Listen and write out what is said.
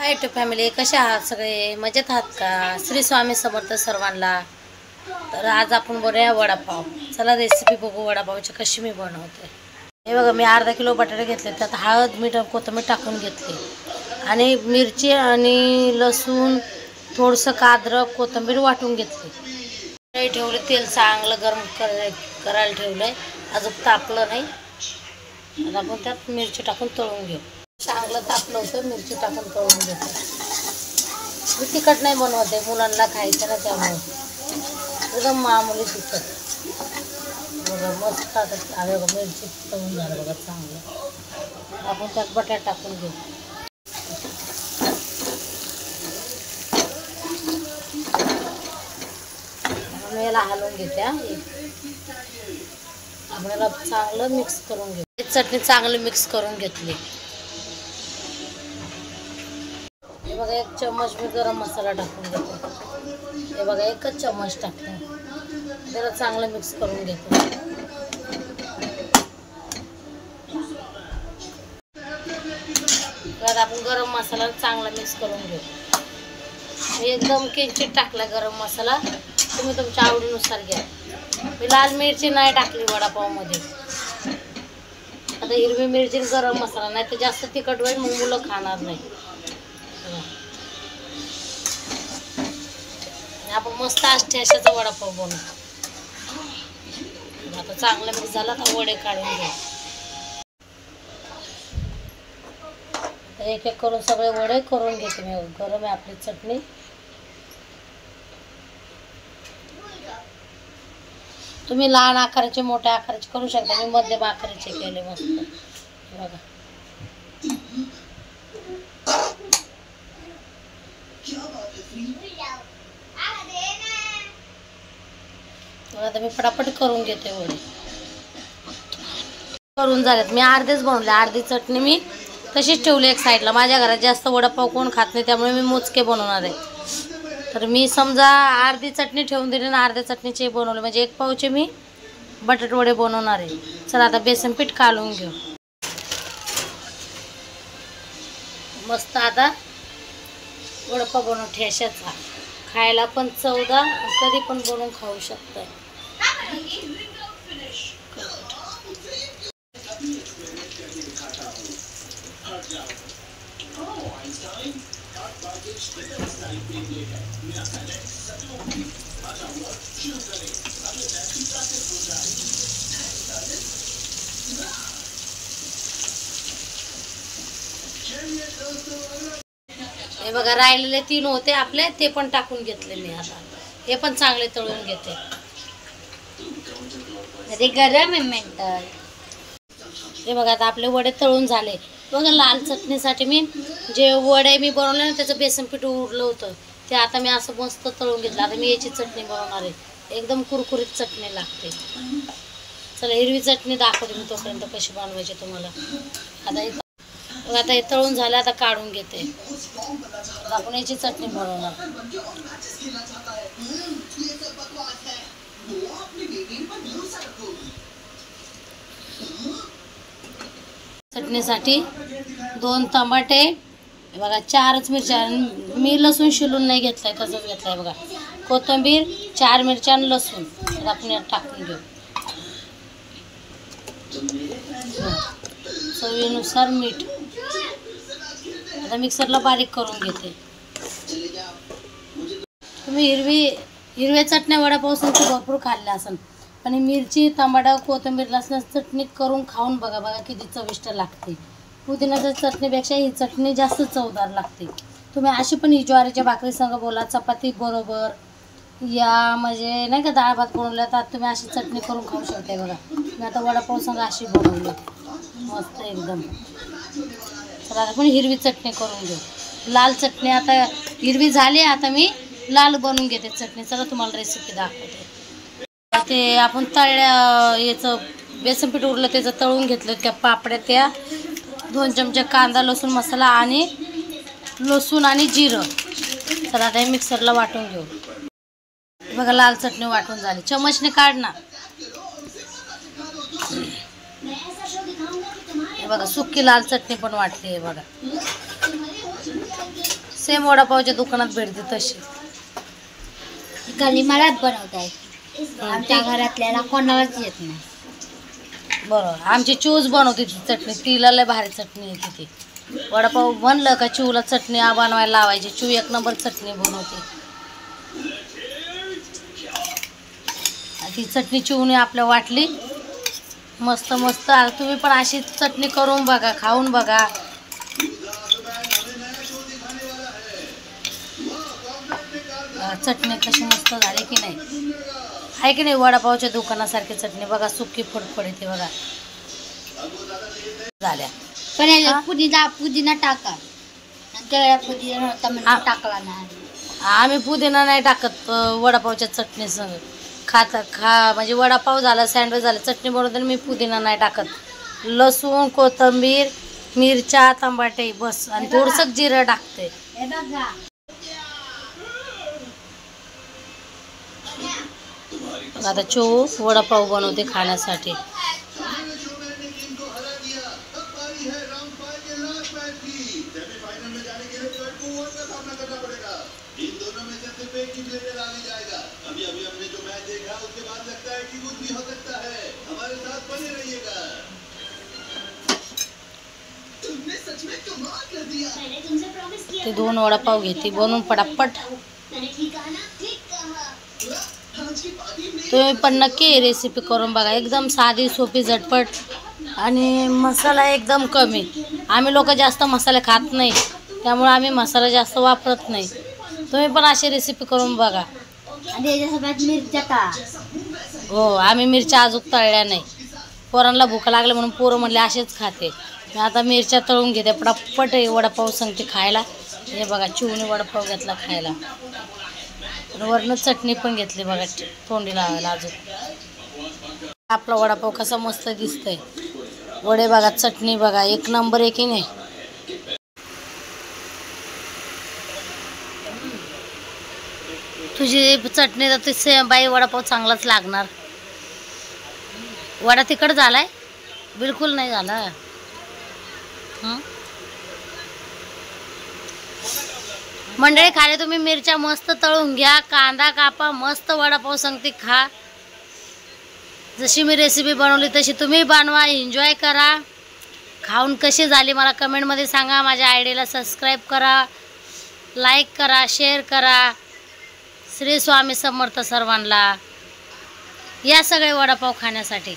High to family, कशा आहात सगळे? मजेत आहात का? श्री स्वामी समर्थ सर्वांना. तर आज आपण बनवूया वडापाव. चला रेसिपी बघू वडापावची कशी मी बनवते. हे बघा, मी अर्धा किलो बटाटे घेतले, त्यात हळद मीठ कोथिंबीर टाकून घेतली आणि मिरची आणि लसूण थोडंसं अद्रक कोथिंबीर वाटून घेतली. ठेवले तेल चांगलं गरम करायला ठेवलंय, अजून तापलं नाही. आता आपण त्यात मिरची टाकून तळून घेऊ. चांगलं तापलं होतं, मिरची टाकून तळून घेतो. मी तिखट नाही बनवते, मुलांना खायचं ना, त्यामुळे एकदम मामूली तिखट. बघा मस्त आता मिरची तळून झालं बघा चांगलं. आपण त्यात बटाटा टाकून घेऊ. याला हलवून घेते. आपल्याला चांगलं मिक्स करून घेऊ. चटणी चांगलं मिक्स करून घेतली. हे बघा, 1 चम्मच मी गरम मसाला टाकून घेतो. हे बघा, 1च चम्मच टाकते. त्याला चांगलं मिक्स करून घेतो. आता आपण गरम मसाला चांगला मिक्स करून घेऊ. एकदम किंचित टाकला गरम मसाला, तुम्ही तुमच्या आवडीनुसार घ्या. मी लाल मिरची नाही टाकली वडापावमध्ये. आता हिरवी मिरची गरम मसाला, नाही तर जास्त तिखट होईल, मग मुलं खाणार नाही. आपण मस्त ठेशाचा वडापाव बनवू. आता चांगला मिक्स झाला तर वडे काढून घेऊ. एक एक करून सगळे वडे करून घेते मी. गरम आहे आपली चटणी. तुम्ही लहान आकाराचे मोठ्या आकाराचे करू शकता. मी मध्यम आकाराचे केले मस्त. बघा आता मी पटापट करून घेते वडे. करून झालेत. मी अर्धेच बनवले. अर्धी चटणी मी तशीच ठेवली एक साईडला. माझ्या घरात जास्त वडापाव कोण खात नाही, त्यामुळे मी मोजके बनवणार आहे. तर मी समजा अर्धी चटणी ठेवून दिली आणि अर्ध्या चटणीचे बनवले, म्हणजे 1 पावचे मी बटाटे वडे बनवणार आहे. चला आता बेसन पीठ काढून घेऊ. मस्त आता वडापाव बनवून ठेशाचा. खायला पण चवदार, कधी पण बनवून खाऊ शकता. हे बघा, राहिलेले 3 होते आपले, ते पण टाकून घेतले मी. आता हे पण चांगले तळून घेते. ते गरम आहे मेंटल. हे बघा, आता आपले वडे तळून झाले. बघा, लाल चटणीसाठी मी जे वडे मी बनवले ना, त्याचं बेसन पीठ उरलं होतं, ते आता मी असं मस्त तळून घेतलं. आता मी याची चटणी बनवणार आहे. एकदम कुरकुरीत चटणी लागते. चला हिरवी चटणी दाखवते मी तोपर्यंत कशी बनवायची तुम्हाला. आता हे तळून झालं, आता काढून घेते. आपण याची चटणी बनवणार. चटणीसाठी 2 टमाटे, बघा 4च मिरच्या. मी लसूण शिलून नाही घेतलाय, तसंच घेतलाय बघा. कोथिंबीर, 4 मिरच्या आणि लसूण आपण यात टाकून घेऊ. चवीनुसार मीठ. आता मिक्सरला बारीक करून घेते. तुम्ही हिरव्या चटण्या वडापावसाठी भरपूर खाल्ल्या असेल, पण मिरची टमाटा कोथिंबीर लसणाची चटणी करून खाऊन बघा. बघा किती चविष्ट लागते. पुदिन्याच्या चटणीपेक्षा ही चटणी जास्त चवदार लागते. तुम्ही अशी पण ही ज्वारीच्या भाकरी संग बोला, चपाती बरोबर, या म्हणजे नाही का डाळ भात बनवल्या तर तुम्ही अशी चटणी करून खाऊ शकते. बघा, मी आता वडापाव संग अशी बनवली मस्त एकदम. तर आता पण हिरवी चटणी करून घेऊ. लाल चटणी आता हिरवी झाली, आता मी लाल बनवून घेते चटणी. चला तुम्हाला रेसिपी दाखवते. ते आपण याचं बेसन पीठ उरलं, त्याचं तळून घेतलं. त्या पापड्या, त्या 2 चमचे कांदा लसूण मसाला आणि लसूण आणि जिरं. चला आता हे मिक्सरला वाटून घेऊ. बघा, लाल चटणी वाटून झाली. चमचने काढ ना. हे बघा, सुकी लाल चटणी पण वाटली आहे बघा. सेम वडापावच्या दुकानात भेटते तशी. गली मलाच बनवता येते, आमच्या घरातल्याला कोणालाच येत नाही. बरोबर. आमची चिवच बनवते ती चटणी, तिला लय भारी चटणी येते ती. वडापाव बनलं का चिवला चटणी बनवायला लावायची. चिव एक नंबर चटणी बनवते. ती चटणी चिवने आपल्या वाटली मस्त मस्त. तुम्ही पण अशी चटणी करून बघा, खाऊन बघा. चटणी कशी मस्त झाली की नाही, आहे की नाही. वडापावच्या दुकानासारखी चटणी बघा, सुकी फडफड येते बघा. झाल्या. पण याच्यात पुदिना टाका, त्या पुदिना टाकला नाही. आम्ही पुदिना नाही टाकत वडापावच्या चटणी संग. म्हणजे वडापाव झाला, सँडविच झालं, चटणी बनवताना मी पुदिना नाही टाकत. लसूण, कोथिंबीर, मिरच्या, टमाटे बस, आणि थोडंसं जिरं टाकते. आता चो वडापाव बनवते खाण्यासाठी. ते 2 वडापाव घेते बनवून पटापट. तुम्ही पण नक्की रेसिपी करून बघा. एकदम साधी सोपी झटपट, आणि मसाला एकदम कमी. आम्ही लोक जास्त मसाले खात नाही, त्यामुळे आम्ही मसाला जास्त वापरत नाही. तुम्ही पण अशी रेसिपी करून बघा. आणि याच्यासोबत मिरच्या का? हो, आम्ही मिरच्या अजून तळल्या नाही. पोरांना भूक लागली म्हणून पोरं म्हणले असेच खाते. मी आता मिरच्या तळून घेते पटापट. वडापाव सांगते खायला. हे बघा, चिवने वडापाव घेतला खायला. वरनं चटणी पण घेतली बघा तोंडी लावायला. अजून आपला वडापाव कसा मस्त दिसतंय. वडे बघा, चटणी बघा, एक नंबर आहे की नाही. तुझी चटणी तर ती बाई वडापाव चांगलाच लागणार. वडा तिखट झालाय? बिलकुल नाही झाला. मंडळी, खाली तुम्ही मिरच्या मस्त तळून घ्या, कांदा कापा, मस्त वडापाव सांगते खा. जशी मी रेसिपी बनवली तशी तुम्ही बनवा, एन्जॉय करा. खाऊन कशी झाली मला कमेंटमध्ये सांगा. माझ्या आयडीला सबस्क्राईब करा, लाईक करा, शेअर करा. श्री स्वामी समर्थ सर्वांना. या सगळे वडापाव खाण्यासाठी.